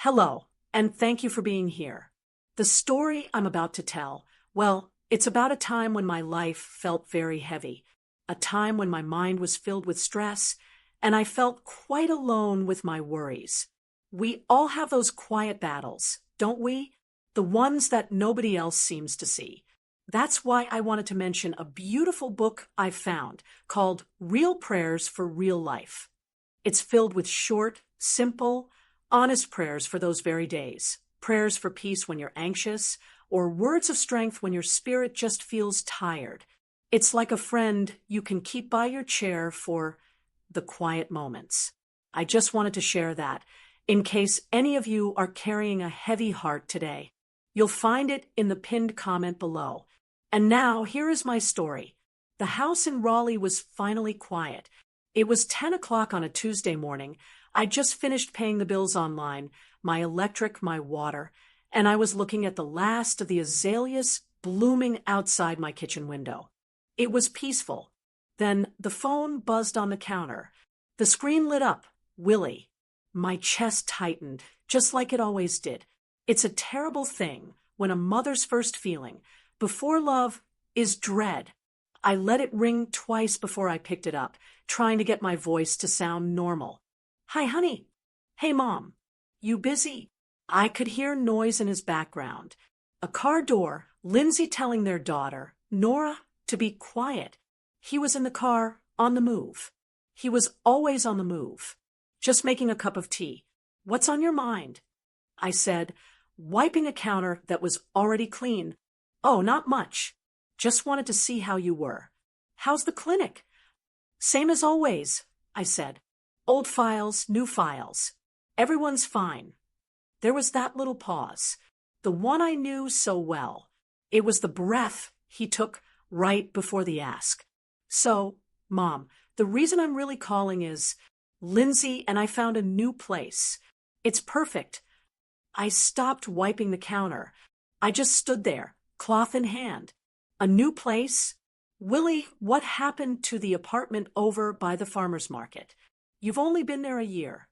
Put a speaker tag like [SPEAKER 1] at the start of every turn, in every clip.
[SPEAKER 1] Hello, and thank you for being here. The story I'm about to tell, well, it's about a time when my life felt very heavy, a time when my mind was filled with stress, and I felt quite alone with my worries. We all have those quiet battles, don't we? The ones that nobody else seems to see. That's why I wanted to mention a beautiful book I found called Real Prayers for Real Life. It's filled with short, simple, honest prayers for those very days. Prayers for peace when you're anxious, or words of strength when your spirit just feels tired. It's like a friend you can keep by your chair for the quiet moments. I just wanted to share that in case any of you are carrying a heavy heart today. You'll find it in the pinned comment below. And now, here is my story. The house in Raleigh was finally quiet. It was 10 o'clock on a Tuesday morning. I just finished paying the bills online, my electric, my water, and I was looking at the last of the azaleas blooming outside my kitchen window. It was peaceful. Then the phone buzzed on the counter. The screen lit up. Willie. My chest tightened, just like it always did. It's a terrible thing when a mother's first feeling, before love, is dread. I let it ring twice before I picked it up, trying to get my voice to sound normal. Hi, honey. Hey, Mom. You busy? I could hear noise in his background. A car door, Lindsay telling their daughter, Nora, to be quiet. He was in the car, on the move. He was always on the move. Just making a cup of tea. What's on your mind? I said, wiping a counter that was already clean. Oh, not much. Just wanted to see how you were. How's the clinic? Same as always, I said. Old files, new files. Everyone's fine. There was that little pause, the one I knew so well. It was the breath he took right before the ask. So, Mom, the reason I'm really calling is Lindsay and I found a new place. It's perfect. I stopped wiping the counter. I just stood there, cloth in hand. A new place? Willie, what happened to the apartment over by the farmer's market? You've only been there a year.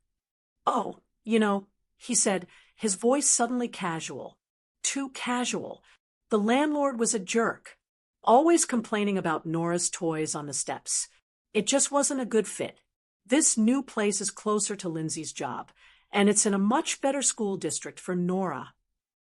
[SPEAKER 1] Oh, he said, his voice suddenly casual. Too casual. The landlord was a jerk, always complaining about Nora's toys on the steps. It just wasn't a good fit. This new place is closer to Lindsay's job, and it's in a much better school district for Nora.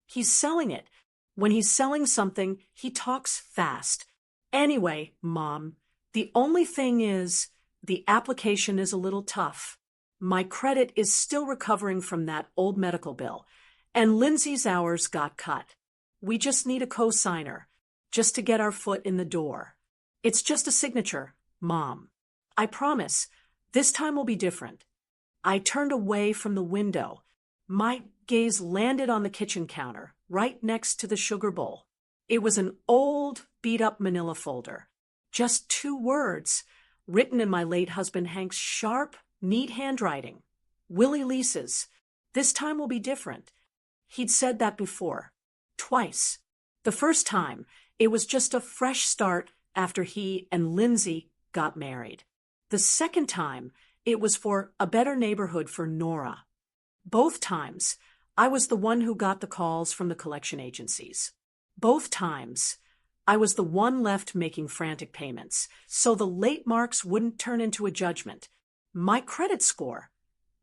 [SPEAKER 1] He's selling it. When he's selling something, he talks fast. Anyway, Mom, the only thing is, the application is a little tough. My credit is still recovering from that old medical bill, and Lindsay's hours got cut. We just need a co-signer, just to get our foot in the door. It's just a signature, Mom. I promise, this time will be different. I turned away from the window. My gaze landed on the kitchen counter, right next to the sugar bowl. It was an old, beat-up manila folder. Just 2 words, written in my late husband Hank's sharp, neat handwriting. Willie leases. This time will be different. He'd said that before. Twice. The first time, it was just a fresh start after he and Lindsay got married. The second time, it was for a better neighborhood for Nora. Both times, I was the one who got the calls from the collection agencies. Both times, I was the one left making frantic payments, so the late marks wouldn't turn into a judgment. My credit score,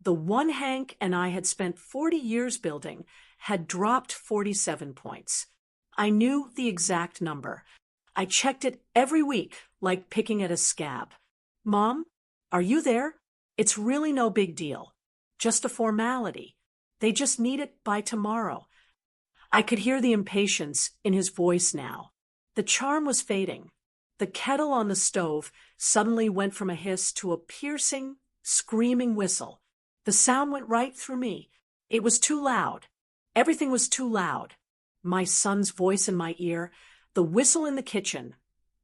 [SPEAKER 1] the one Hank and I had spent 40 years building, had dropped 47 points. I knew the exact number. I checked it every week, like picking at a scab. Mom, are you there? It's really no big deal. Just a formality. They just need it by tomorrow. I could hear the impatience in his voice now. The charm was fading. The kettle on the stove suddenly went from a hiss to a piercing, screaming whistle. The sound went right through me. It was too loud. Everything was too loud. My son's voice in my ear, the whistle in the kitchen,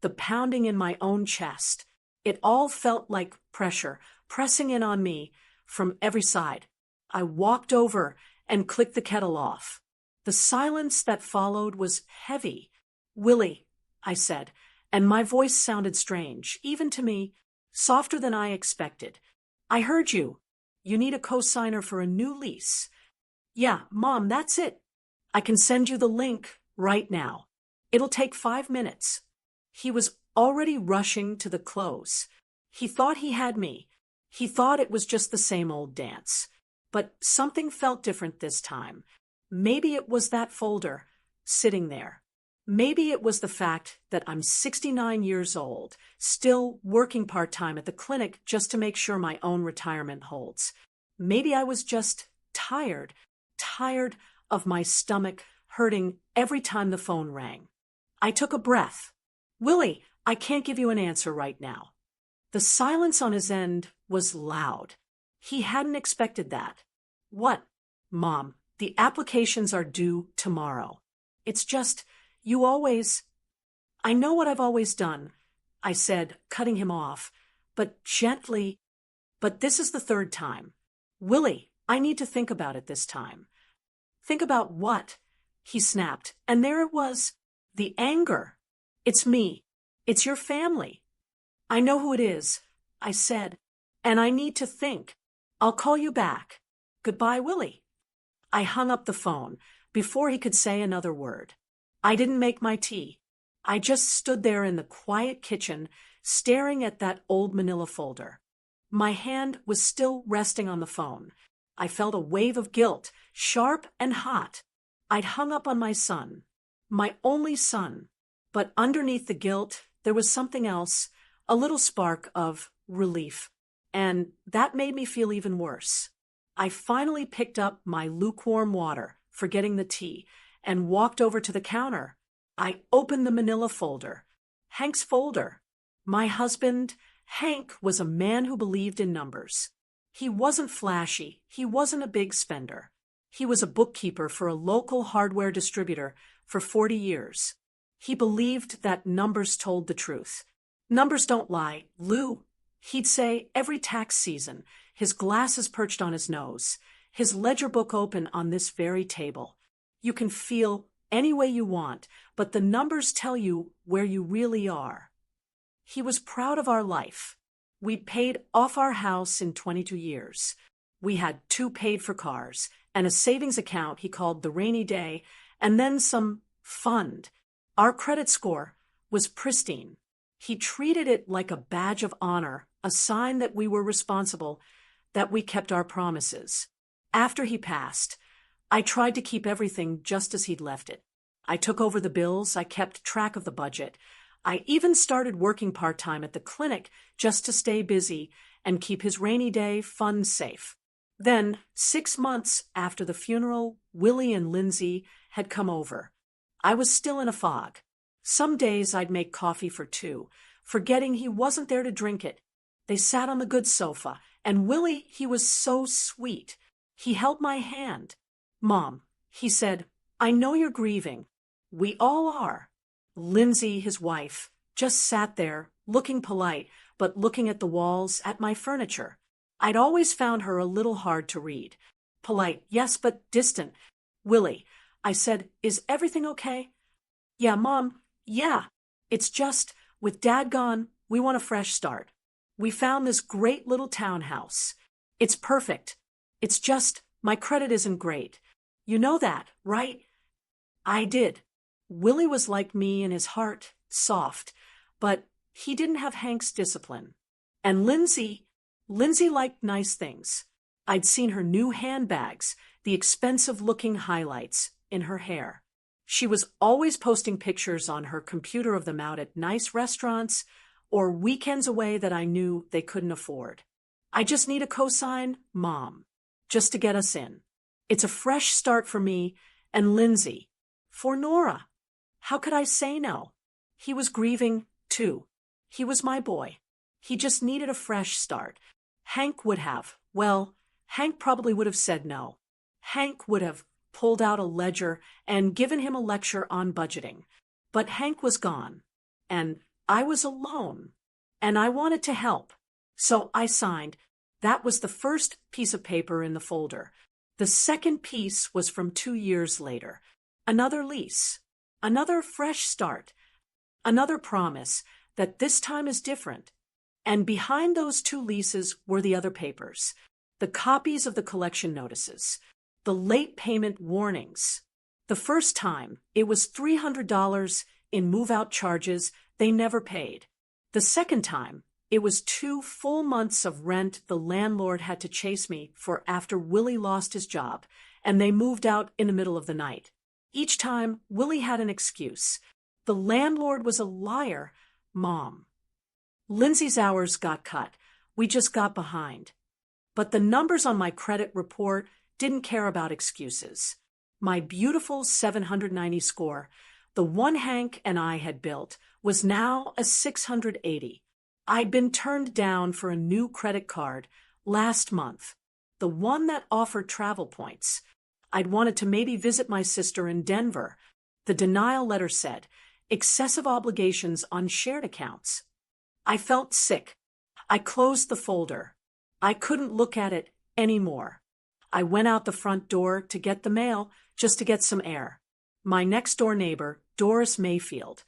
[SPEAKER 1] the pounding in my own chest. It all felt like pressure, pressing in on me from every side. I walked over and clicked the kettle off. The silence that followed was heavy. Willie, I said, and my voice sounded strange, even to me, softer than I expected. I heard you. You need a co-signer for a new lease. Yeah, Mom, that's it. I can send you the link right now. It'll take 5 minutes. He was already rushing to the close. He thought he had me. He thought it was just the same old dance. But something felt different this time. Maybe it was that folder sitting there. Maybe it was the fact that I'm 69 years old, still working part-time at the clinic just to make sure my own retirement holds. Maybe I was just tired of my stomach hurting every time the phone rang. I took a breath. Willie, I can't give you an answer right now. The silence on his end was loud. He hadn't expected that. What? Mom, the applications are due tomorrow. It's just, you always... I know what I've always done, I said, cutting him off, but gently. But this is the third time. Willie, I need to think about it this time. Think about what? He snapped, and there it was. The anger. It's me. It's your family. I know who it is, I said, and I need to think. I'll call you back. Goodbye, Willie. I hung up the phone before he could say another word. I didn't make my tea. I just stood there in the quiet kitchen, staring at that old manila folder. My hand was still resting on the phone. I felt a wave of guilt, sharp and hot. I'd hung up on my son, my only son. But underneath the guilt, there was something else, a little spark of relief. And that made me feel even worse. I finally picked up my lukewarm water, forgetting the tea, and walked over to the counter. I opened the manila folder. Hank's folder. My husband, Hank, was a man who believed in numbers. He wasn't flashy. He wasn't a big spender. He was a bookkeeper for a local hardware distributor for 40 years. He believed that numbers told the truth. Numbers don't lie, Lou. He'd say every tax season, his glasses perched on his nose, his ledger book open on this very table. You can feel any way you want, but the numbers tell you where you really are. He was proud of our life. We'd paid off our house in 22 years. We had 2 paid-for cars and a savings account he called the rainy day, and then some fund. Our credit score was pristine. He treated it like a badge of honor, a sign that we were responsible, that we kept our promises. After he passed, I tried to keep everything just as he'd left it. I took over the bills, I kept track of the budget. I even started working part-time at the clinic just to stay busy and keep his rainy day fund safe. Then, 6 months after the funeral, Willie and Lindsay had come over. I was still in a fog. Some days I'd make coffee for 2, forgetting he wasn't there to drink it. They sat on the good sofa, and Willie, he was so sweet. He held my hand. Mom, he said, I know you're grieving. We all are. Lindsay, his wife, just sat there, looking polite, but looking at the walls, at my furniture. I'd always found her a little hard to read. Polite, yes, but distant. Willie, I said, is everything okay? Yeah, Mom, yeah. It's just, with Dad gone, we want a fresh start. We found this great little townhouse. It's perfect. It's just, my credit isn't great. You know that, right? I did. Willie was like me in his heart, soft, but he didn't have Hank's discipline. And Lindsay liked nice things. I'd seen her new handbags, the expensive-looking highlights in her hair. She was always posting pictures on her computer of them out at nice restaurants or weekends away that I knew they couldn't afford. I just need a cosign, Mom, just to get us in. It's a fresh start for me and Lindsay. For Nora. How could I say no? He was grieving, too. He was my boy. He just needed a fresh start. Hank would have. Well, Hank probably would have said no. Hank would have pulled out a ledger and given him a lecture on budgeting. But Hank was gone, and I was alone, and I wanted to help. So I signed. That was the first piece of paper in the folder. The second piece was from 2 years later. Another lease. Another fresh start. Another promise that this time is different. And behind those 2 leases were the other papers, the copies of the collection notices. the late payment warnings. The first time, it was $300 in move-out charges they never paid. The second time, it was 2 full months of rent the landlord had to chase me for after Willie lost his job, and they moved out in the middle of the night. Each time, Willie had an excuse. The landlord was a liar, Mom. Lindsay's hours got cut. We just got behind. But the numbers on my credit report didn't care about excuses. My beautiful 790 score, the one Hank and I had built, was now a 680. I'd been turned down for a new credit card last month, the one that offered travel points. I'd wanted to maybe visit my sister in Denver. The denial letter said, excessive obligations on shared accounts. I felt sick. I closed the folder. I couldn't look at it anymore. I went out the front door to get the mail, just to get some air. My next-door neighbor, Doris Mayfield,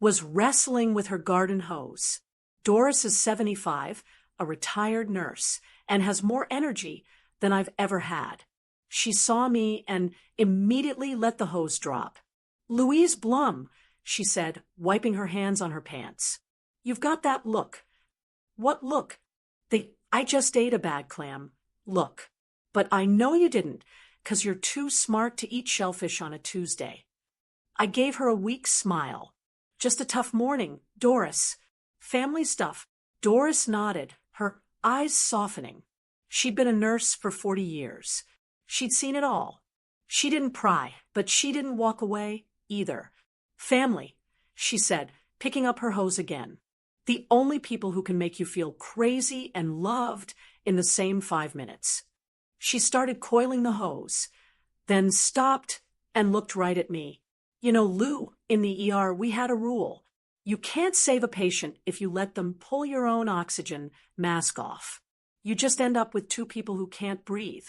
[SPEAKER 1] was wrestling with her garden hose. Doris is 75, a retired nurse, and has more energy than I've ever had. She saw me and immediately let the hose drop. "Louise Blum," she said, wiping her hands on her pants. "You've got that look." "What look?" "I just ate a bad clam. Look. But I know you didn't, 'cause you're too smart to eat shellfish on a Tuesday." I gave her a weak smile. "Just a tough morning, Doris. Family stuff." Doris nodded, her eyes softening. She'd been a nurse for 40 years. She'd seen it all. She didn't pry, but she didn't walk away either. "Family," she said, picking up her hose again. "The only people who can make you feel crazy and loved in the same 5 minutes." She started coiling the hose, then stopped and looked right at me. "You know, Lou, in the ER, we had a rule. You can't save a patient if you let them pull your own oxygen mask off. You just end up with 2 people who can't breathe."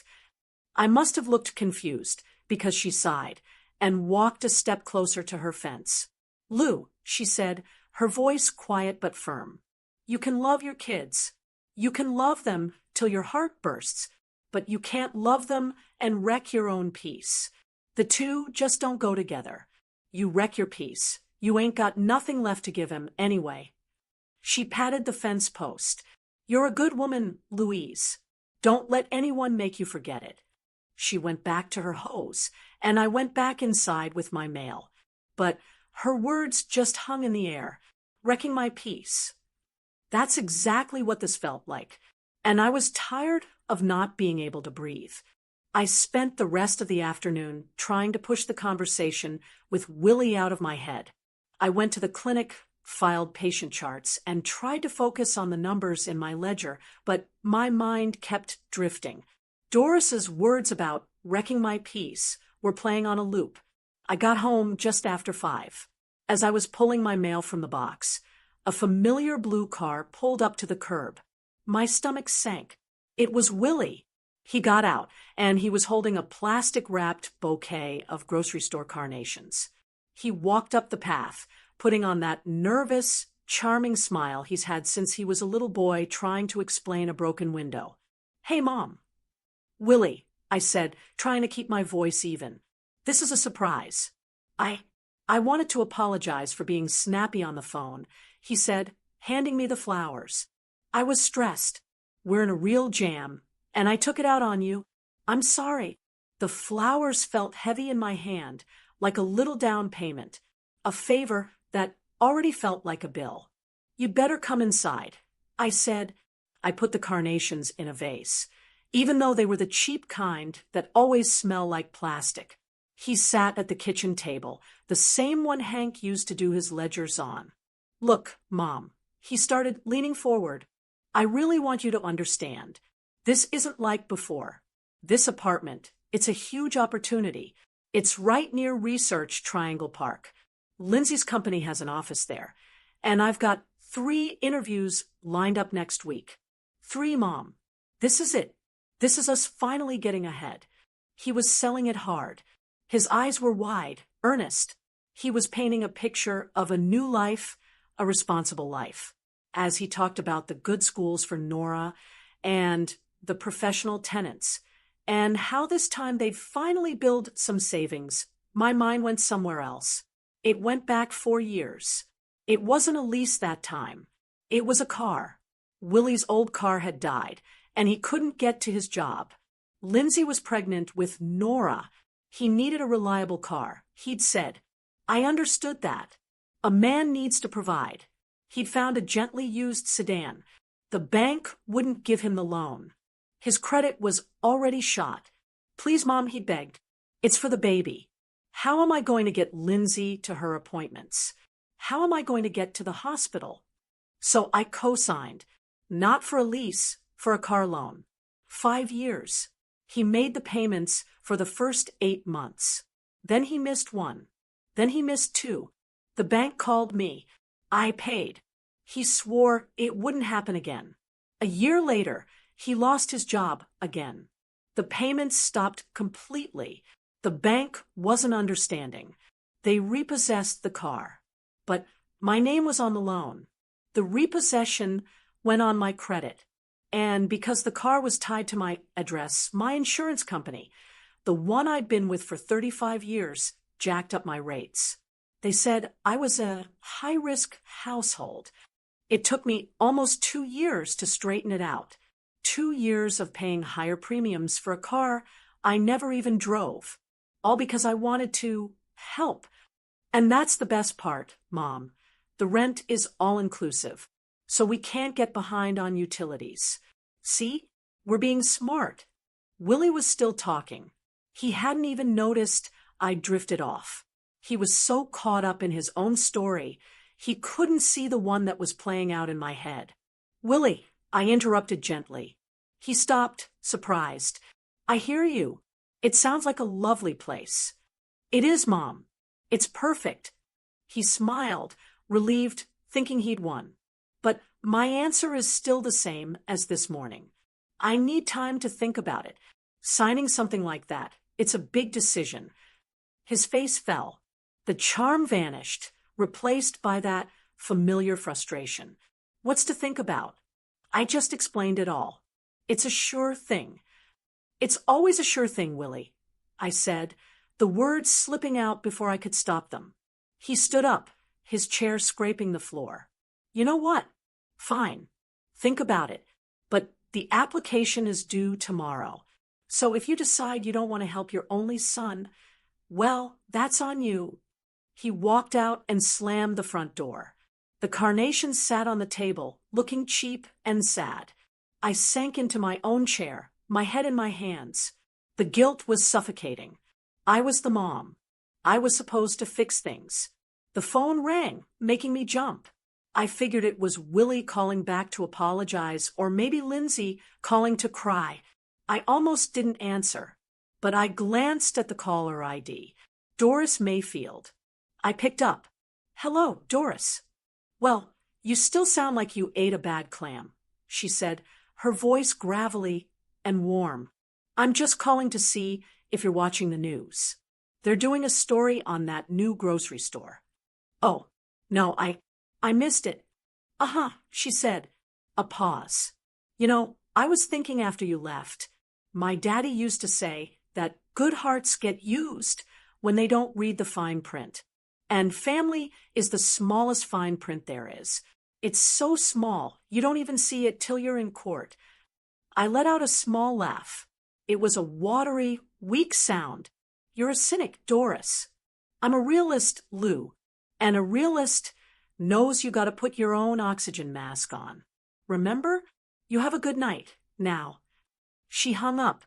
[SPEAKER 1] I must have looked confused, because she sighed and walked a step closer to her fence. "Lou," she said, her voice quiet but firm. "You can love your kids. You can love them till your heart bursts, but you can't love them and wreck your own peace. The two just don't go together. You wreck your peace. You ain't got nothing left to give him anyway." She patted the fence post. "You're a good woman, Louise. Don't let anyone make you forget it." She went back to her hose, and I went back inside with my mail. But her words just hung in the air, wrecking my peace. That's exactly what this felt like, and I was tired of not being able to breathe. I spent the rest of the afternoon trying to push the conversation with Willie out of my head. I went to the clinic, filed patient charts, and tried to focus on the numbers in my ledger, but my mind kept drifting. Doris's words about wrecking my peace were playing on a loop. I got home just after 5. As I was pulling my mail from the box, a familiar blue car pulled up to the curb. My stomach sank. It was Willie. He got out, and he was holding a plastic-wrapped bouquet of grocery store carnations. He walked up the path, putting on that nervous, charming smile he's had since he was a little boy trying to explain a broken window. "Hey, Mom." "Willie," I said, trying to keep my voice even. "This is a surprise." I wanted to apologize for being snappy on the phone," he said, handing me the flowers. "I was stressed. We're in a real jam, and I took it out on you. I'm sorry." The flowers felt heavy in my hand, like a little down payment, a favor that already felt like a bill. "You'd better come inside," I said. I put the carnations in a vase, even though they were the cheap kind that always smell like plastic. He sat at the kitchen table, the same one Hank used to do his ledgers on. "Look, Mom," he started, leaning forward. "I really want you to understand. This isn't like before. This apartment, it's a huge opportunity. It's right near Research Triangle Park. Lindsay's company has an office there, and I've got 3 interviews lined up next week. 3, Mom. This is it. This is us finally getting ahead." He was selling it hard. His eyes were wide, earnest. He was painting a picture of a new life, a responsible life, as he talked about the good schools for Nora and the professional tenants and how this time they'd finally build some savings, my mind went somewhere else. It went back 4 years. It wasn't a lease that time. It was a car. Willie's old car had died, and he couldn't get to his job. Lindsay was pregnant with Nora. He needed a reliable car. He'd said, I understood that. A man needs to provide. He'd found a gently used sedan. The bank wouldn't give him the loan. His credit was already shot. Please, Mom, he begged. It's for the baby. How am I going to get Lindsay to her appointments? How am I going to get to the hospital? So I co-signed, not for a lease, for a car loan. 5 years. He made the payments for the first 8 months. Then he missed one. Then he missed 2. The bank called me. I paid. He swore it wouldn't happen again. A year later, he lost his job again. The payments stopped completely. The bank wasn't understanding. They repossessed the car. But my name was on the loan. The repossession went on my credit. And because the car was tied to my address, my insurance company, the one I'd been with for 35 years, jacked up my rates. They said I was a high-risk household. It took me almost 2 years to straighten it out. 2 years of paying higher premiums for a car I never even drove, all because I wanted to help. And that's the best part, Mom. The rent is all-inclusive, so we can't get behind on utilities. See? We're being smart. Willie was still talking. He hadn't even noticed I'd drifted off. He was so caught up in his own story, he couldn't see the one that was playing out in my head. Willie, I interrupted gently. He stopped, surprised. I hear you. It sounds like a lovely place. It is, Mom. It's perfect. He smiled, relieved, thinking he'd won. But my answer is still the same as this morning. I need time to think about it. Signing something like that, it's a big decision. His face fell. The charm vanished, replaced by that familiar frustration. What's to think about? I just explained it all. It's a sure thing. It's always a sure thing, Willie, I said, the words slipping out before I could stop them. He stood up, his chair scraping the floor. You know what? Fine. Think about it. But the application is due tomorrow. So if you decide you don't want to help your only son, well, that's on you. He walked out and slammed the front door. The carnations sat on the table, looking cheap and sad. I sank into my own chair, my head in my hands. The guilt was suffocating. I was the mom. I was supposed to fix things. The phone rang, making me jump. I figured it was Willie calling back to apologize, or maybe Lindsay calling to cry. I almost didn't answer, but I glanced at the caller ID. Doris Mayfield. I picked up. Hello, Doris. Well, you still sound like you ate a bad clam, she said, her voice gravelly and warm. I'm just calling to see if you're watching the news. They're doing a story on that new grocery store. Oh, no, I missed it. Uh-huh, she said. A pause. You know, I was thinking after you left. My daddy used to say that good hearts get used when they don't read the fine print. And family is the smallest fine print there is. It's so small, you don't even see it till you're in court. I let out a small laugh. It was a watery, weak sound. You're a cynic, Doris. I'm a realist, Lou. And a realist knows you gotta put your own oxygen mask on. Remember? You have a good night, now. She hung up.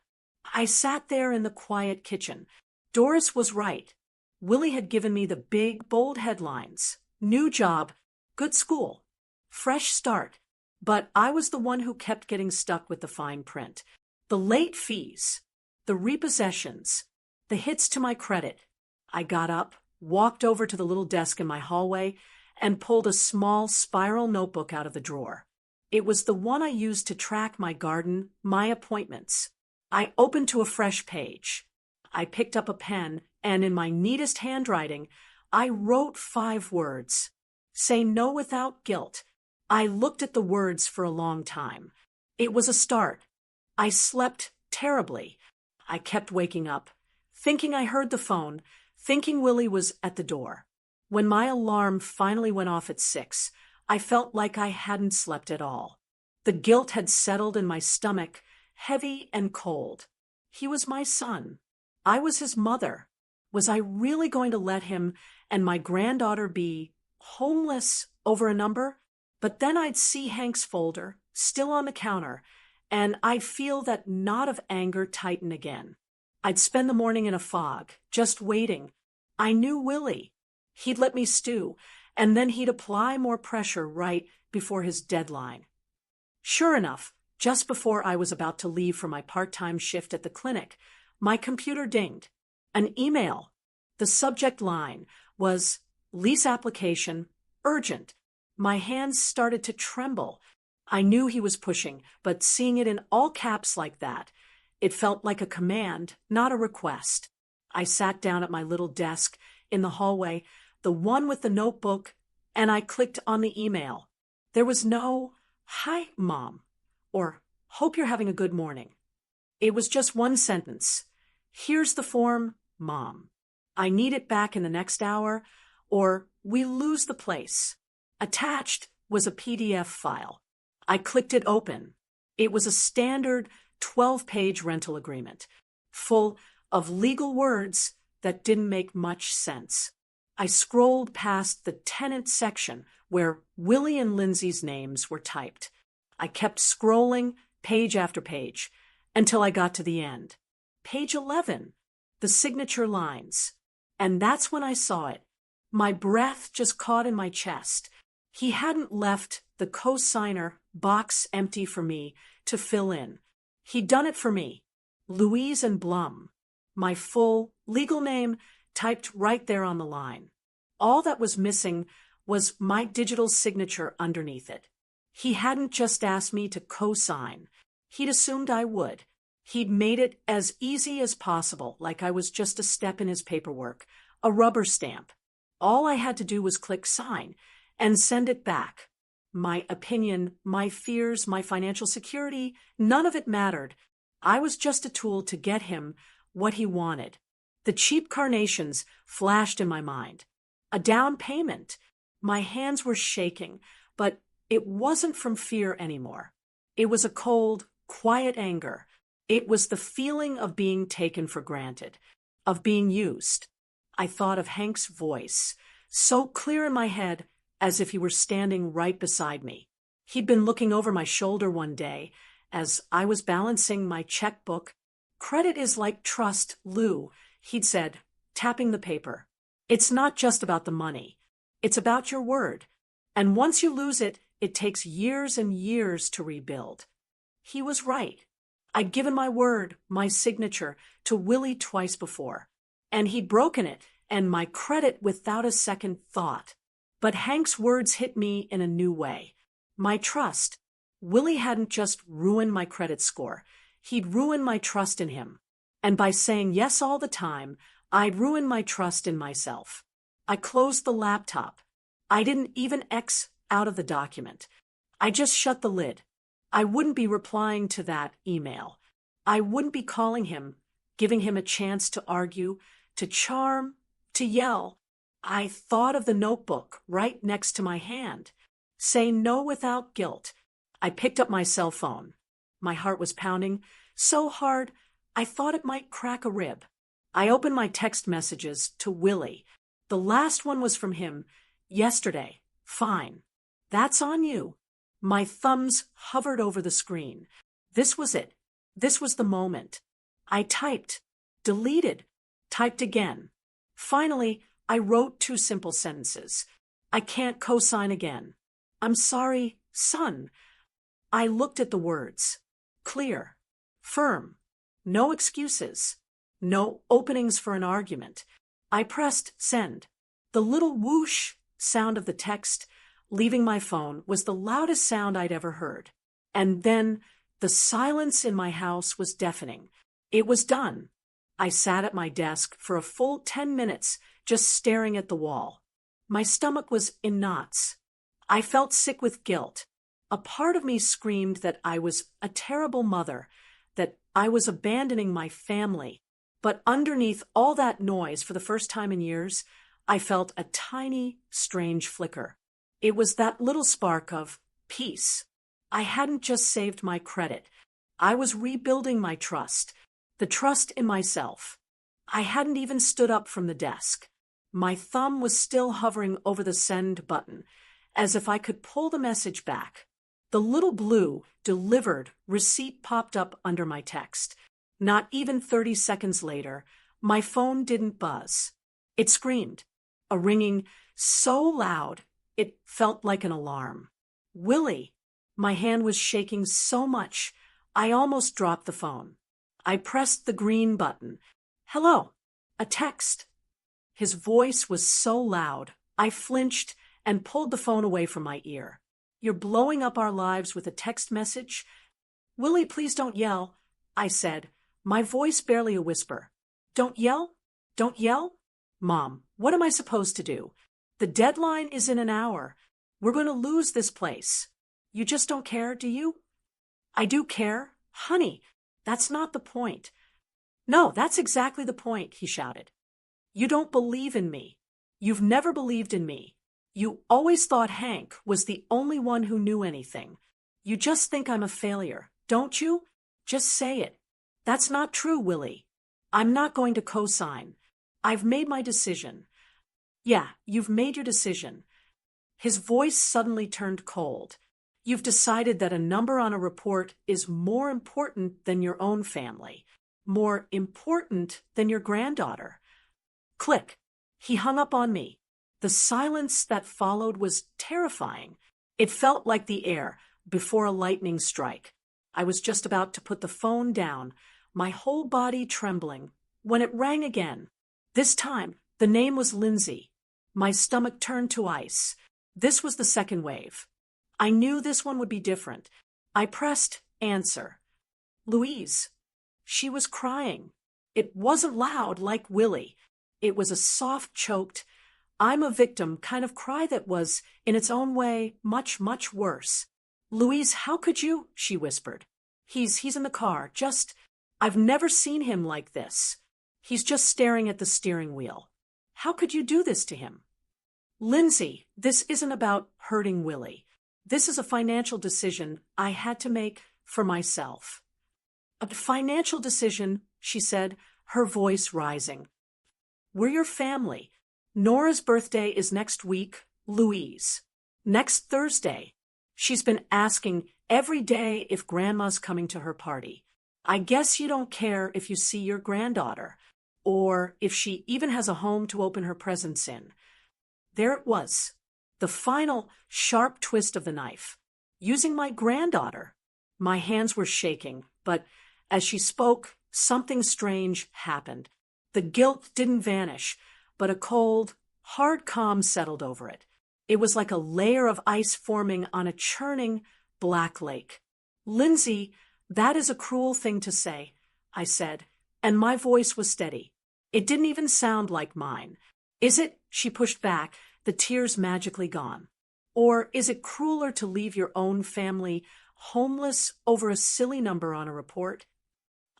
[SPEAKER 1] I sat there in the quiet kitchen. Doris was right. Willie had given me the big, bold headlines. New job, good school, fresh start. But I was the one who kept getting stuck with the fine print. The late fees, the repossessions, the hits to my credit. I got up, walked over to the little desk in my hallway, and pulled a small spiral notebook out of the drawer. It was the one I used to track my garden, my appointments. I opened to a fresh page. I picked up a pen, and in my neatest handwriting, I wrote 5 words. Say no without guilt. I looked at the words for a long time. It was a start. I slept terribly. I kept waking up, thinking I heard the phone, thinking Willie was at the door. When my alarm finally went off at 6, I felt like I hadn't slept at all. The guilt had settled in my stomach, heavy and cold. He was my son. I was his mother. Was I really going to let him and my granddaughter be homeless over a number? But then I'd see Hank's folder, still on the counter, and I'd feel that knot of anger tighten again. I'd spend the morning in a fog, just waiting. I knew Willie. He'd let me stew, and then he'd apply more pressure right before his deadline. Sure enough, just before I was about to leave for my part-time shift at the clinic, my computer dinged. An email. The subject line was lease application, urgent. My hands started to tremble. I knew he was pushing, but seeing it in all caps like that, it felt like a command, not a request. I sat down at my little desk in the hallway, the one with the notebook, and I clicked on the email. There was no, "Hi, Mom," or "Hope you're having a good morning." It was just one sentence. "Here's the form, Mom. I need it back in the next hour, or we lose the place." Attached was a PDF file. I clicked it open. It was a standard 12-page rental agreement, full of legal words that didn't make much sense. I scrolled past the tenant section where Willie and Lindsay's names were typed. I kept scrolling page after page until I got to the end. Page 11, the signature lines. And that's when I saw it. My breath just caught in my chest. He hadn't left the co-signer box empty for me to fill in. He'd done it for me. Louise and Blum. My full legal name typed right there on the line. All that was missing was my digital signature underneath it. He hadn't just asked me to co-sign. He'd assumed I would. He'd made it as easy as possible, like I was just a step in his paperwork, a rubber stamp. All I had to do was click sign and send it back. My opinion, my fears, my financial security, none of it mattered. I was just a tool to get him what he wanted. The cheap carnations flashed in my mind. A down payment. My hands were shaking, but it wasn't from fear anymore. It was a cold, quiet anger. It was the feeling of being taken for granted, of being used. I thought of Hank's voice, so clear in my head as if he were standing right beside me. He'd been looking over my shoulder one day as I was balancing my checkbook. "Credit is like trust, Lou," he'd said, tapping the paper. "It's not just about the money. It's about your word. And once you lose it, it takes years and years to rebuild." He was right. I'd given my word, my signature, to Willie twice before, and he'd broken it and my credit without a second thought. But Hank's words hit me in a new way. My trust. Willie hadn't just ruined my credit score. He'd ruined my trust in him. And by saying yes all the time, I'd ruined my trust in myself. I closed the laptop. I didn't even X out of the document. I just shut the lid. I wouldn't be replying to that email. I wouldn't be calling him, giving him a chance to argue, to charm, to yell. I thought of the notebook right next to my hand. Say no without guilt. I picked up my cell phone. My heart was pounding so hard I thought it might crack a rib. I opened my text messages to Willie. The last one was from him. "Yesterday. Fine. That's on you." My thumbs hovered over the screen. This was it. This was the moment. I typed, deleted, typed again. Finally, I wrote 2 simple sentences. "I can't co-sign again. I'm sorry, son." I looked at the words. Clear. Firm. No excuses. No openings for an argument. I pressed send. The little whoosh sound of the text leaving my phone was the loudest sound I'd ever heard. And then the silence in my house was deafening. It was done. I sat at my desk for a full 10 minutes, just staring at the wall. My stomach was in knots. I felt sick with guilt. A part of me screamed that I was a terrible mother, that I was abandoning my family. But underneath all that noise, for the first time in years, I felt a tiny, strange flicker. It was that little spark of peace. I hadn't just saved my credit. I was rebuilding my trust, the trust in myself. I hadn't even stood up from the desk. My thumb was still hovering over the send button, as if I could pull the message back. The little blue delivered receipt popped up under my text. Not even 30 seconds later, my phone didn't buzz. It screamed, a ringing so loud it felt like an alarm. Willie! My hand was shaking so much, I almost dropped the phone. I pressed the green button. Hello, a text. His voice was so loud, I flinched and pulled the phone away from my ear. You're blowing up our lives with a text message? Willie, please don't yell, I said, my voice barely a whisper. Don't yell? Don't yell? Mom, what am I supposed to do? The deadline is in an hour. We're going to lose this place. You just don't care, do you? I do care. Honey, that's not the point. No, that's exactly the point, he shouted. You don't believe in me. You've never believed in me. You always thought Hank was the only one who knew anything. You just think I'm a failure, don't you? Just say it. That's not true, Willie. I'm not going to co-sign. I've made my decision. Yeah, you've made your decision. His voice suddenly turned cold. You've decided that a number on a report is more important than your own family, more important than your granddaughter. Click. He hung up on me. The silence that followed was terrifying. It felt like the air before a lightning strike. I was just about to put the phone down, my whole body trembling, when it rang again. This time, the name was Lindsay. My stomach turned to ice. This was the second wave. I knew this one would be different. I pressed answer. Louise. She was crying. It wasn't loud like Willie. It was a soft, choked, I'm a victim kind of cry that was, in its own way, much, much worse. Louise, how could you? She whispered. He's in the car. I've never seen him like this. He's just staring at the steering wheel. How could you do this to him? Lindsay, this isn't about hurting Willie. This is a financial decision I had to make for myself. A financial decision, she said, her voice rising. We're your family. Nora's birthday is next week, Louise. Next Thursday. She's been asking every day if Grandma's coming to her party. I guess you don't care if you see your granddaughter, or if she even has a home to open her presents in. There it was, the final sharp twist of the knife. Using my granddaughter. My hands were shaking, but as she spoke, something strange happened. The guilt didn't vanish, but a cold, hard calm settled over it. It was like a layer of ice forming on a churning black lake. Lindsay, that is a cruel thing to say, I said, and my voice was steady. It didn't even sound like mine. Is it? She pushed back, the tears magically gone. Or is it crueler to leave your own family homeless over a silly number on a report?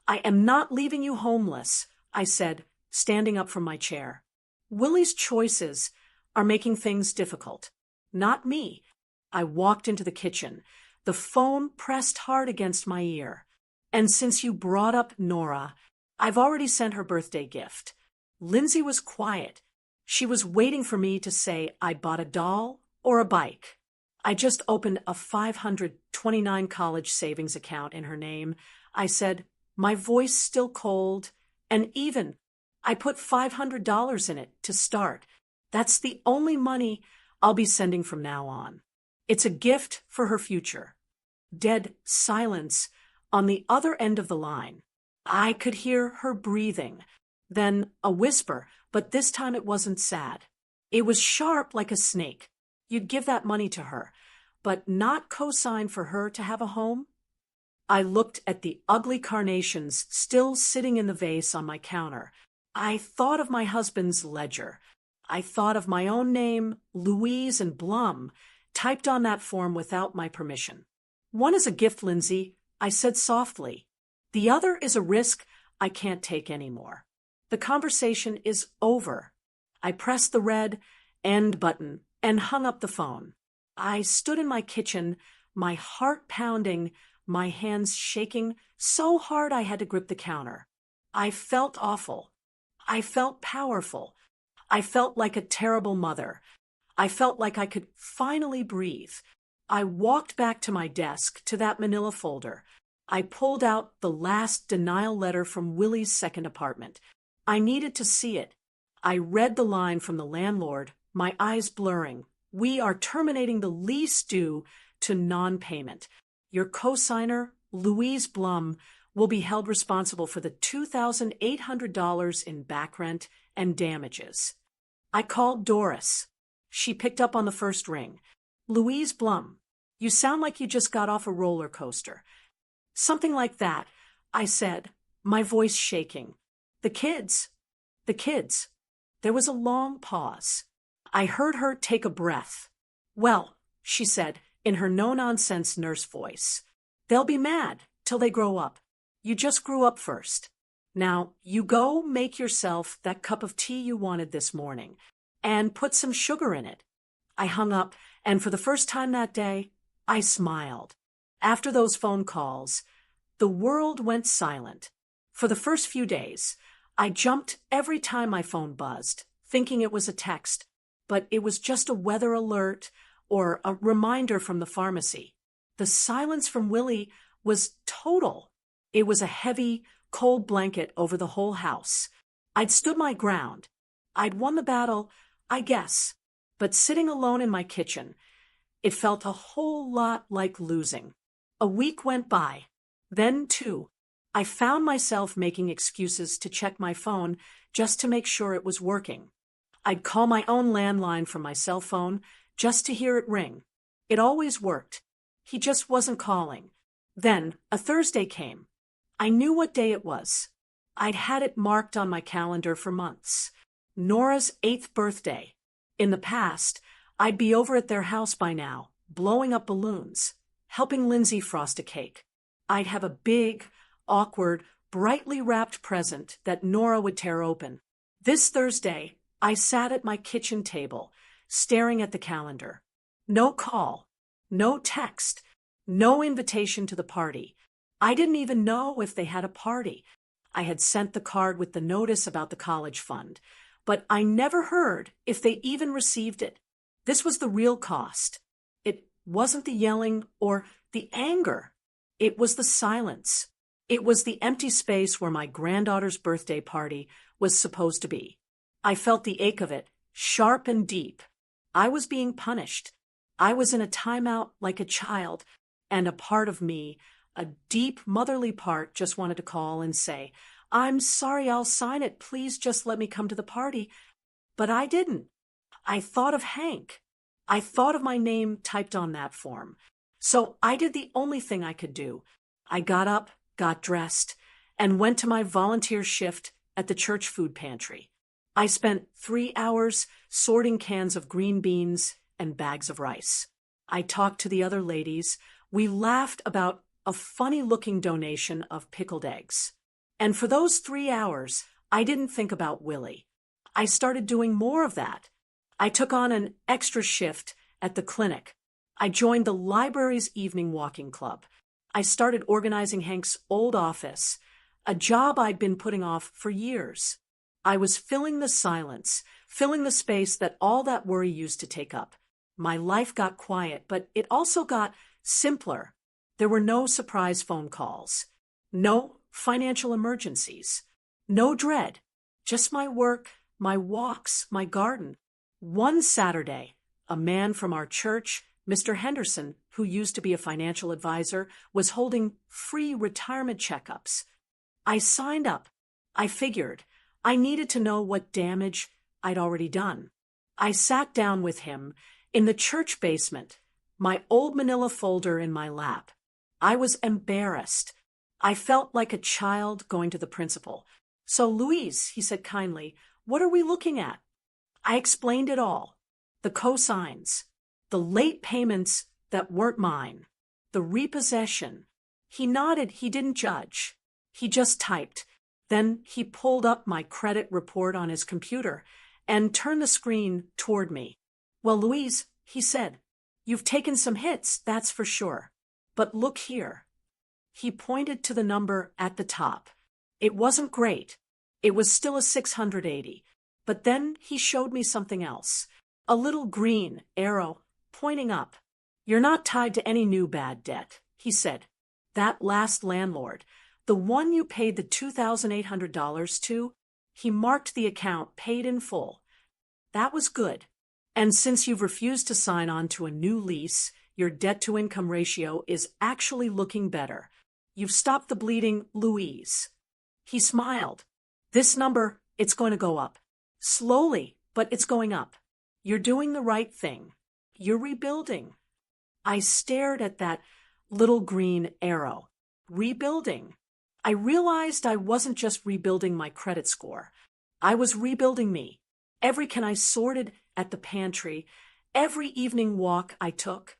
[SPEAKER 1] I am not leaving you homeless, I said, standing up from my chair. Willie's choices are making things difficult. Not me. I walked into the kitchen, the phone pressed hard against my ear. And since you brought up Nora, I've already sent her birthday gift. Lindsay was quiet. She was waiting for me to say I bought a doll or a bike. I just opened a $529 college savings account in her name. I said, my voice still cold and even. I put $500 in it to start. That's the only money I'll be sending from now on. It's a gift for her future. Dead silence on the other end of the line. I could hear her breathing, then a whisper, but this time it wasn't sad. It was sharp like a snake. You'd give that money to her, but not co-sign for her to have a home? I looked at the ugly carnations still sitting in the vase on my counter. I thought of my husband's ledger. I thought of my own name, Louise and Blum, typed on that form without my permission. One is a gift, Lindsay, I said softly. The other is a risk I can't take anymore. The conversation is over. I pressed the red end button and hung up the phone. I stood in my kitchen, my heart pounding, my hands shaking so hard I had to grip the counter. I felt awful. I felt powerful. I felt like a terrible mother. I felt like I could finally breathe. I walked back to my desk, to that manila folder. I pulled out the last denial letter from Willie's second apartment. I needed to see it. I read the line from the landlord, my eyes blurring. We are terminating the lease due to non-payment. Your co-signer, Louise Blum, will be held responsible for the $2,800 in back rent and damages. I called Doris. She picked up on the first ring. Louise Blum, you sound like you just got off a roller coaster. Something like that, I said, my voice shaking. The kids. There was a long pause. I heard her take a breath. Well, she said, in her no-nonsense nurse voice, they'll be mad till they grow up. You just grew up first. Now, you go make yourself that cup of tea you wanted this morning and put some sugar in it. I hung up, and for the first time that day, I smiled. After those phone calls, the world went silent. For the first few days, I jumped every time my phone buzzed, thinking it was a text, but it was just a weather alert or a reminder from the pharmacy. The silence from Willie was total. It was a heavy, cold blanket over the whole house. I'd stood my ground. I'd won the battle, I guess, but sitting alone in my kitchen, it felt a whole lot like losing. A week went by. Then, too, I found myself making excuses to check my phone just to make sure it was working. I'd call my own landline from my cell phone just to hear it ring. It always worked. He just wasn't calling. Then, a Thursday came. I knew what day it was. I'd had it marked on my calendar for months. Nora's 8th birthday. In the past, I'd be over at their house by now, blowing up balloons, helping Lindsay frost a cake. I'd have a big, awkward, brightly wrapped present that Nora would tear open. This Thursday, I sat at my kitchen table, staring at the calendar. No call, no text, no invitation to the party. I didn't even know if they had a party. I had sent the card with the notice about the college fund, but I never heard if they even received it. This was the real cost. It wasn't the yelling or the anger. It was the silence. It was the empty space where my granddaughter's birthday party was supposed to be. I felt the ache of it, sharp and deep. I was being punished. I was in a timeout like a child, and a part of me, a deep motherly part, just wanted to call and say, I'm sorry, I'll sign it. Please just let me come to the party. But I didn't. I thought of Hank. I thought of my name typed on that form. So I did the only thing I could do. I got up, got dressed, and went to my volunteer shift at the church food pantry. I spent 3 hours sorting cans of green beans and bags of rice. I talked to the other ladies. We laughed about a funny-looking donation of pickled eggs. And for those 3 hours, I didn't think about Willie. I started doing more of that. I took on an extra shift at the clinic. I joined the library's evening walking club. I started organizing Hank's old office, a job I'd been putting off for years. I was filling the silence, filling the space that all that worry used to take up. My life got quiet, but it also got simpler. There were no surprise phone calls, no financial emergencies, no dread, just my work, my walks, my garden. One Saturday, a man from our church, Mr. Henderson, who used to be a financial advisor, was holding free retirement checkups. I signed up. I figured I needed to know what damage I'd already done. I sat down with him in the church basement, my old manila folder in my lap. I was embarrassed. I felt like a child going to the principal. So, Louise, he said kindly, what are we looking at? I explained it all. The cosigns, the late payments that weren't mine, the repossession. He nodded. He didn't judge. He just typed. Then he pulled up my credit report on his computer and turned the screen toward me. Well, Louise, he said, you've taken some hits, that's for sure. But look here. He pointed to the number at the top. It wasn't great. It was still a 680. But then he showed me something else. A little green arrow pointing up. You're not tied to any new bad debt, he said. That last landlord, the one you paid the $2,800 to, he marked the account paid in full. That was good. And since you've refused to sign on to a new lease, your debt-to-income ratio is actually looking better. You've stopped the bleeding, Louise. He smiled. This number, it's going to go up. Slowly, but it's going up. You're doing the right thing. You're rebuilding. I stared at that little green arrow. Rebuilding. I realized I wasn't just rebuilding my credit score. I was rebuilding me. Every can I sorted at the pantry, every evening walk I took,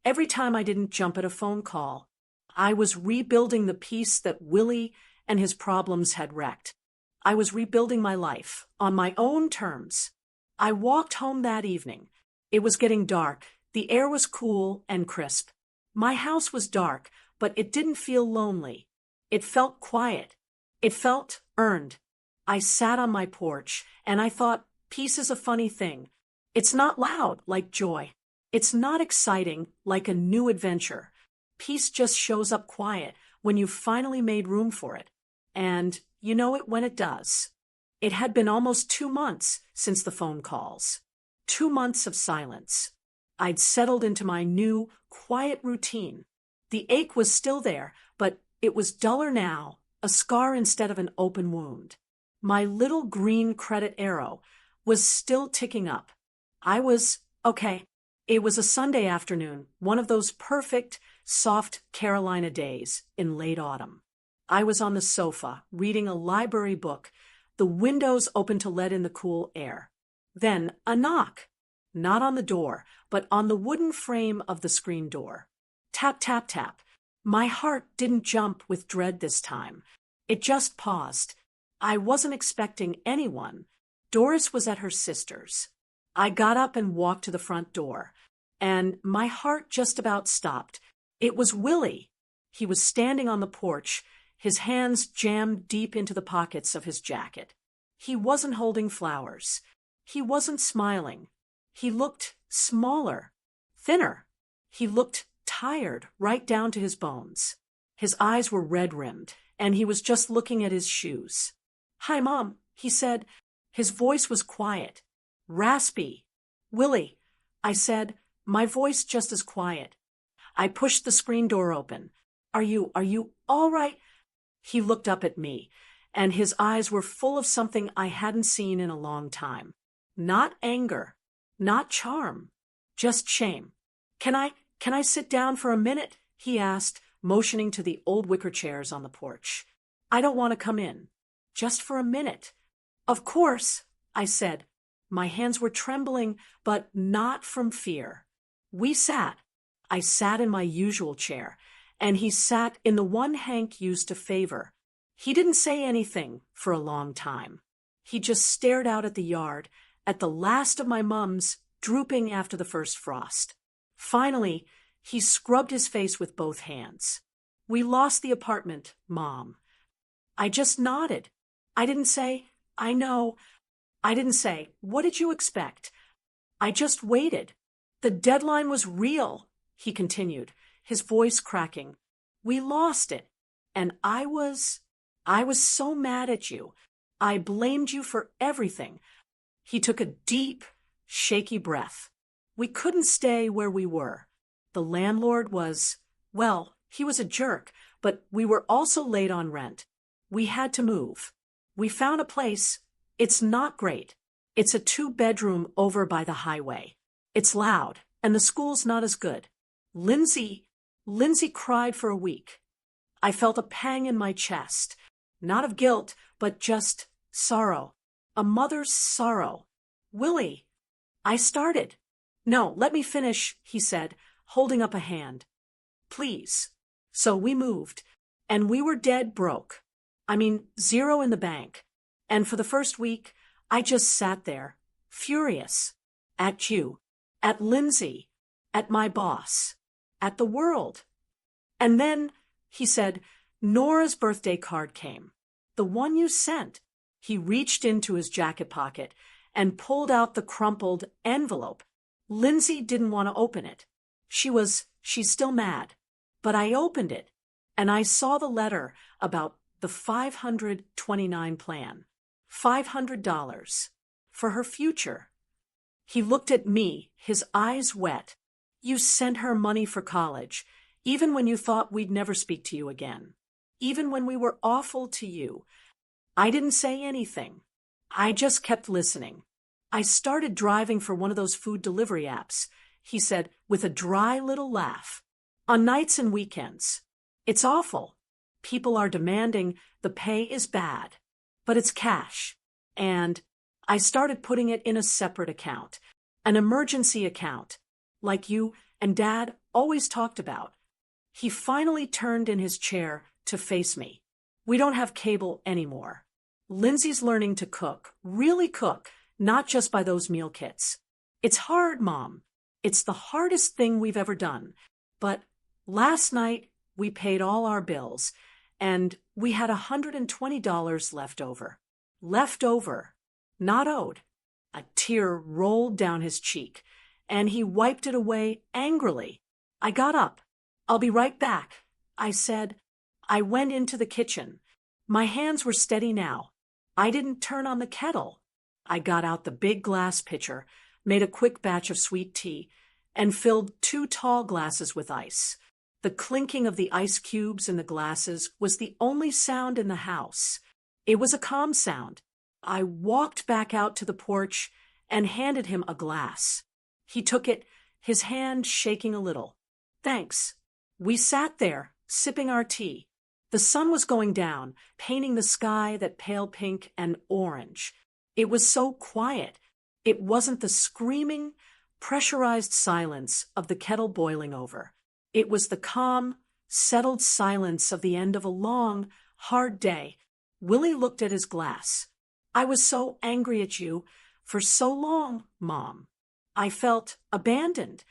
[SPEAKER 1] every time I didn't jump at a phone call, I was rebuilding the piece that Willie and his problems had wrecked. I was rebuilding my life on my own terms. I walked home that evening. It was getting dark. The air was cool and crisp. My house was dark, but it didn't feel lonely. It felt quiet. It felt earned. I sat on my porch, and I thought, peace is a funny thing. It's not loud like joy. It's not exciting like a new adventure. Peace just shows up quiet when you've finally made room for it. And you know it when it does. It had been almost 2 months since the phone calls. 2 months of silence. I'd settled into my new, quiet routine. The ache was still there, but it was duller now, a scar instead of an open wound. My little green credit arrow was still ticking up. I was okay. It was a Sunday afternoon, one of those perfect, soft Carolina days in late autumn. I was on the sofa, reading a library book, the windows open to let in the cool air. Then a knock. Not on the door, but on the wooden frame of the screen door. Tap, tap, tap. My heart didn't jump with dread this time. It just paused. I wasn't expecting anyone. Doris was at her sister's. I got up and walked to the front door, and my heart just about stopped. It was Willie. He was standing on the porch, his hands jammed deep into the pockets of his jacket. He wasn't holding flowers. He wasn't smiling. He looked smaller, thinner. He looked tired right down to his bones. His eyes were red-rimmed, and he was just looking at his shoes. "Hi, Mom," he said. His voice was quiet, raspy. "Willie," I said, my voice just as quiet. I pushed the screen door open. Are you all right?" He looked up at me, and his eyes were full of something I hadn't seen in a long time. Not anger, not charm, just shame. Can I sit down for a minute?" he asked, motioning to the old wicker chairs on the porch. "I don't want to come in. Just for a minute." "Of course," I said. My hands were trembling, but not from fear. We sat. I sat in my usual chair, and he sat in the one Hank used to favor. He didn't say anything for a long time. He just stared out at the yard, at the last of my mums drooping after the first frost. Finally, he scrubbed his face with both hands. "We lost the apartment, Mom." I just nodded. I didn't say, "I know." I didn't say, "What did you expect?" I just waited. "The deadline was real," he continued, his voice cracking. "We lost it. And I was so mad at you. I blamed you for everything." He took a deep, shaky breath. "We couldn't stay where we were. The landlord was, well, he was a jerk, but we were also late on rent. We had to move. We found a place. It's not great. It's a 2-bedroom over by the highway. It's loud, and the school's not as good. Lindsay cried for a week. I felt a pang in my chest, not of guilt, but just sorrow, a mother's sorrow. "Willie," I started. "No, let me finish," he said, holding up a hand. "Please." So we moved, and we were dead broke. I mean, zero in the bank. And for the first week, I just sat there, furious. At you, at Lindsay, at my boss, at the world. And then, he said, Nora's birthday card came. The one you sent. He reached into his jacket pocket and pulled out the crumpled envelope. Lindsay didn't want to open it. She's still mad. But I opened it, and I saw the letter about the 529 plan. $500 for her future. He looked at me, his eyes wet. You sent her money for college, even when you thought we'd never speak to you again. Even when we were awful to you. I didn't say anything. I just kept listening. I started driving for one of those food delivery apps, he said with a dry little laugh. On nights and weekends. It's awful. People are demanding, the pay is bad. But it's cash. And I started putting it in a separate account. An emergency account. Like you and Dad always talked about. He finally turned in his chair to face me. We don't have cable anymore. Lindsay's learning to cook, really cook, not just by those meal kits. It's hard, Mom. It's the hardest thing we've ever done. But last night, we paid all our bills, and we had $120 left over. Left over, not owed. A tear rolled down his cheek, and he wiped it away angrily. I got up. I'll be right back, I said. I went into the kitchen. My hands were steady now. I didn't turn on the kettle. I got out the big glass pitcher, made a quick batch of sweet tea, and filled 2 tall glasses with ice. The clinking of the ice cubes in the glasses was the only sound in the house. It was a calm sound. I walked back out to the porch and handed him a glass. He took it, his hand shaking a little. Thanks. We sat there, sipping our tea. The sun was going down, painting the sky that pale pink and orange. It was so quiet. It wasn't the screaming, pressurized silence of the kettle boiling over. It was the calm, settled silence of the end of a long, hard day. Willie looked at his glass. I was so angry at you for so long, Mom. I felt abandoned.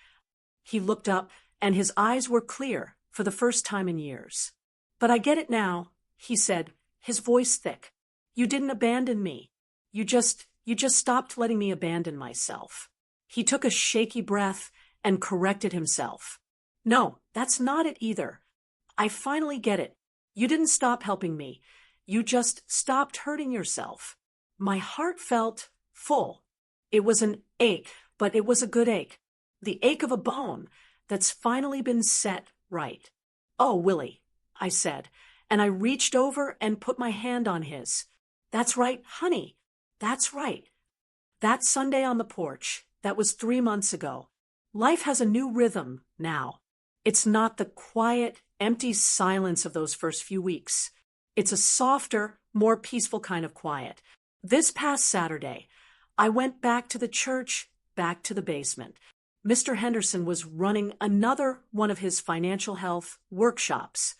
[SPEAKER 1] He looked up, and his eyes were clear for the first time in years. But I get it now, he said, his voice thick. You didn't abandon me. You just stopped letting me abandon myself. He took a shaky breath and corrected himself. No, that's not it either. I finally get it. You didn't stop helping me. You just stopped hurting yourself. My heart felt full. It was an ache, but it was a good ache. The ache of a bone that's finally been set right. Oh, Willie, I said, and I reached over and put my hand on his. That's right, honey. That's right. That Sunday on the porch, that was 3 months ago. Life has a new rhythm now. It's not the quiet, empty silence of those first few weeks. It's a softer, more peaceful kind of quiet. This past Saturday, I went back to the church, back to the basement. Mr. Henderson was running another one of his financial health workshops.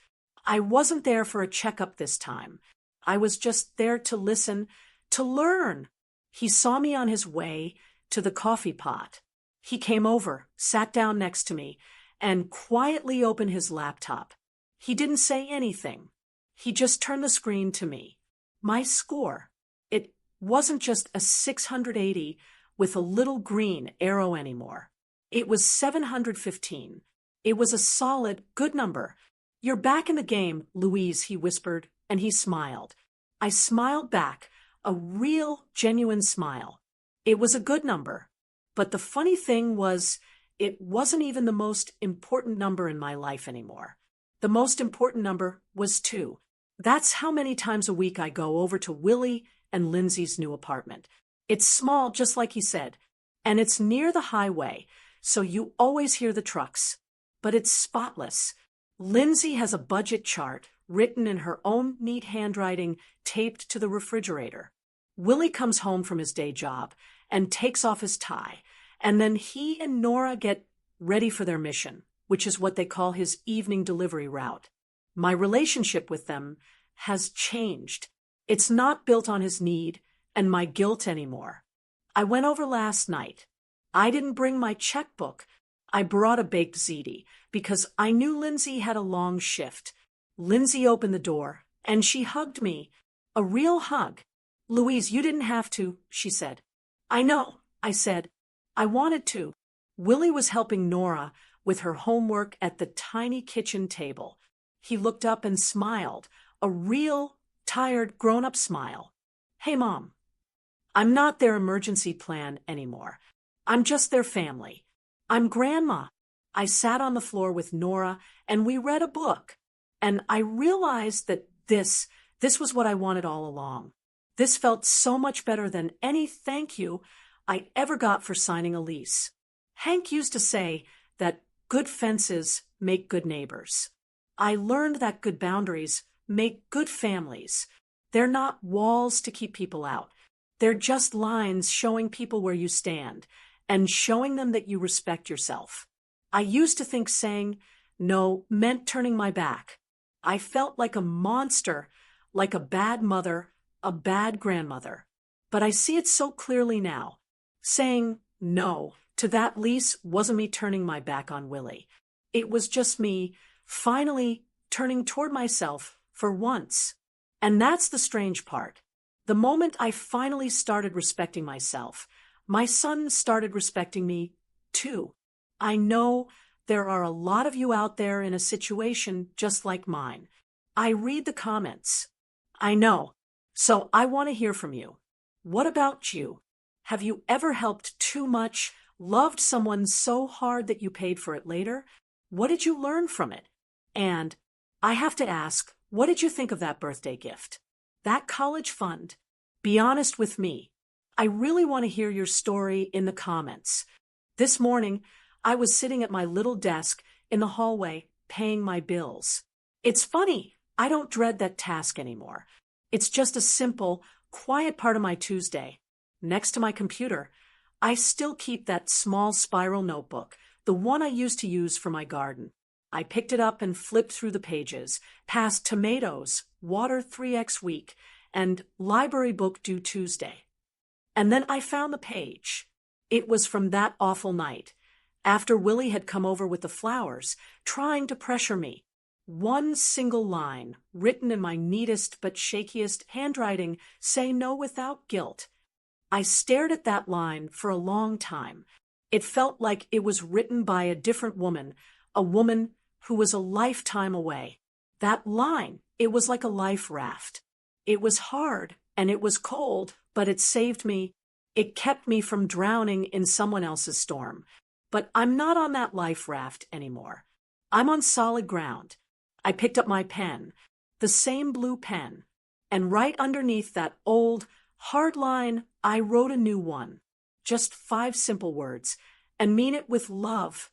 [SPEAKER 1] I wasn't there for a checkup this time. I was just there to listen, to learn. He saw me on his way to the coffee pot. He came over, sat down next to me, and quietly opened his laptop. He didn't say anything. He just turned the screen to me. My score. It wasn't just a 680 with a little green arrow anymore. It was 715. It was a solid, good number. You're back in the game, Louise, he whispered, and he smiled. I smiled back, a real, genuine smile. It was a good number. But the funny thing was, it wasn't even the most important number in my life anymore. The most important number was 2. That's how many times a week I go over to Willie and Lindsay's new apartment. It's small, just like he said, and it's near the highway, so you always hear the trucks. But it's spotless. Lindsay has a budget chart written in her own neat handwriting taped to the refrigerator. Willie comes home from his day job and takes off his tie, and then he and Nora get ready for their mission, which is what they call his evening delivery route. My relationship with them has changed. It's not built on his need and my guilt anymore. I went over last night. I didn't bring my checkbook. I brought a baked ziti because I knew Lindsay had a long shift. Lindsay opened the door and she hugged me. A real hug. Louise, you didn't have to, she said. I know, I said. I wanted to. Willie was helping Nora with her homework at the tiny kitchen table. He looked up and smiled, a real, tired, grown-up smile. Hey, Mom. I'm not their emergency plan anymore. I'm just their family. I'm Grandma. I sat on the floor with Nora and we read a book. And I realized that this was what I wanted all along. This felt so much better than any thank you I ever got for signing a lease. Hank used to say that good fences make good neighbors. I learned that good boundaries make good families. They're not walls to keep people out. They're just lines showing people where you stand and showing them that you respect yourself. I used to think saying no meant turning my back. I felt like a monster, like a bad mother, a bad grandmother. But I see it so clearly now. Saying no to that lease wasn't me turning my back on Willie. It was just me finally turning toward myself for once. And that's the strange part. The moment I finally started respecting myself, my son started respecting me too. I know there are a lot of you out there in a situation just like mine. I read the comments. I know. So I want to hear from you. What about you? Have you ever helped too much, loved someone so hard that you paid for it later? What did you learn from it? And I have to ask, what did you think of that birthday gift? That college fund? Be honest with me. I really want to hear your story in the comments. This morning, I was sitting at my little desk in the hallway paying my bills. It's funny, I don't dread that task anymore. It's just a simple, quiet part of my Tuesday. Next to my computer, I still keep that small spiral notebook, the one I used to use for my garden. I picked it up and flipped through the pages, past tomatoes, water 3x week, and library book due Tuesday. And then I found the page. It was from that awful night, after Willie had come over with the flowers, trying to pressure me. One single line, written in my neatest but shakiest handwriting, say no without guilt. I stared at that line for a long time. It felt like it was written by a different woman, a woman who was a lifetime away. That line, it was like a life raft. It was hard and it was cold, but it saved me. It kept me from drowning in someone else's storm. But I'm not on that life raft anymore. I'm on solid ground. I picked up my pen, the same blue pen, and right underneath that old, hard line, I wrote a new one. Just 5 simple words, and mean it with love.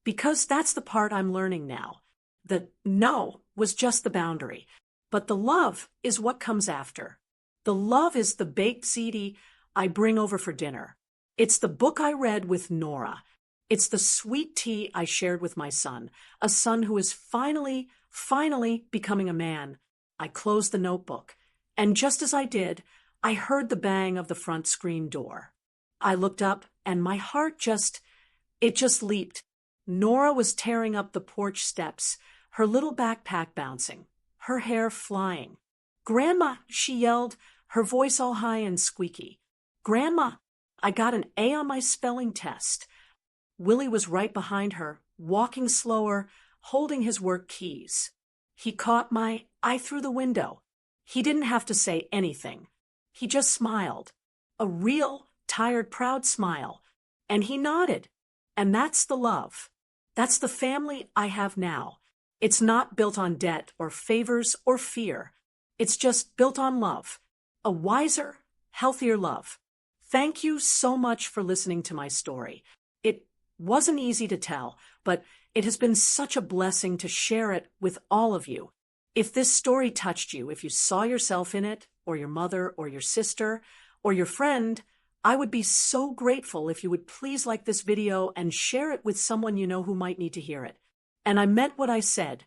[SPEAKER 1] Because that's the part I'm learning now. The no was just the boundary, but the love is what comes after. The love is the baked ziti I bring over for dinner. It's the book I read with Nora. It's the sweet tea I shared with my son, a son who is finally becoming a man. I closed the notebook, and just as I did, I heard the bang of the front screen door. I looked up, and my heart just leaped. Nora was tearing up the porch steps, her little backpack bouncing, her hair flying. "Grandma," she yelled, her voice all high and squeaky. "Grandma, I got an A on my spelling test." Willie was right behind her, walking slower, holding his work keys. He caught my eye through the window. He didn't have to say anything. He just smiled. A real, tired, proud smile. And he nodded. And that's the love. That's the family I have now. It's not built on debt or favors or fear. It's just built on love. A wiser, healthier love. Thank you so much for listening to my story. It wasn't easy to tell, but it has been such a blessing to share it with all of you. If this story touched you, if you saw yourself in it, or your mother, or your sister, or your friend, I would be so grateful if you would please like this video and share it with someone you know who might need to hear it. And I meant what I said.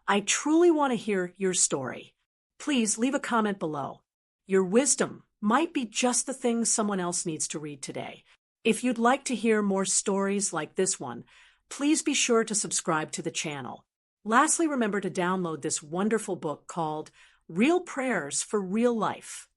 [SPEAKER 1] I truly want to hear your story. Please leave a comment below. Your wisdom might be just the thing someone else needs to read today. If you'd like to hear more stories like this one, please be sure to subscribe to the channel. Lastly, remember to download this wonderful book called Real Prayers for Real Life.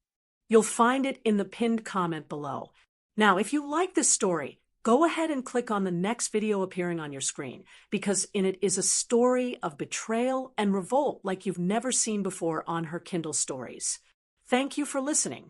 [SPEAKER 1] You'll find it in the pinned comment below. Now, if you like this story, go ahead and click on the next video appearing on your screen, because in it is a story of betrayal and revolt like you've never seen before on Her Kindle Stories. Thank you for listening.